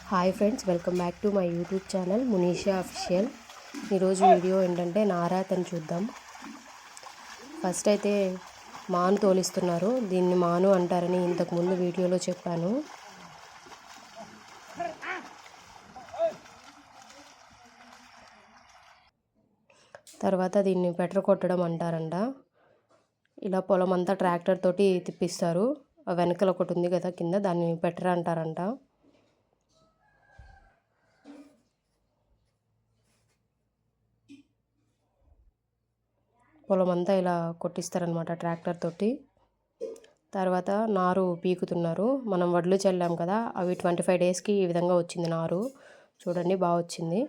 Hi friends, welcome back to my YouTube channel Munisha official. ఈరోజు video ఏంటంటే నారాత్ అని చూద్దాం. ఫస్ట్ అయితే మాను తోలిస్తున్నారు. దీన్ని మాను అంటారని ఇంతకుముందు వీడియోలో చెప్పాను. తర్వాత దీన్ని పెట్ర కొట్టడం అంటారంట. ఇలా పొలం అంతా ట్రాక్టర్ తోటి తిప్పిస్తారు. వెనకలు ఒకటి ఉంది కదా కింద, దాన్ని పెట్ర అంటారంట. పొలం అంతా ఇలా కొట్టిస్తారనమాట ట్రాక్టర్ తోటి. తర్వాత నారు పీకుతున్నారు. మనం వడ్లు చల్లాం కదా, అవి 25 డేస్కి ఈ విధంగా వచ్చింది నారు. చూడండి, బాగా వచ్చింది.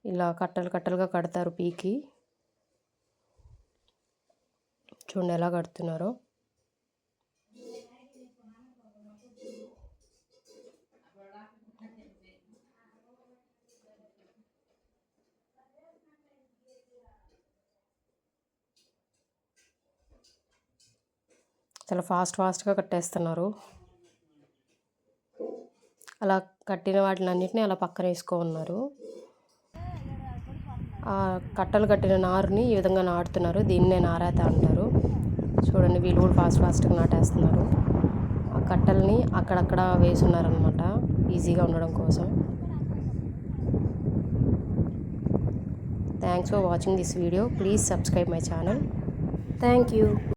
ఇలా కట్టలు కట్టలుగా కడతారు పీకి. చూడండి ఎలా కడుతున్నారో. చాలా ఫాస్ట్గా కట్టేస్తున్నారు. అలా కట్టిన వాటినన్నిటిని అలా పక్కన వేసుకోన్నారు. ఆ కట్టలు కట్టిన నారుని ఈ విధంగా నాటుతున్నారు. దీన్నే నారాత అంటారు. చూడండి, వీళ్ళు కూడా ఫాస్ట్గా నాటేస్తున్నారు. ఆ కట్టల్ని అక్కడక్కడ వేసున్నారనమాట, ఈజీగా ఉండడం కోసం. Thanks for watching this video. Please subscribe my channel. Thank you.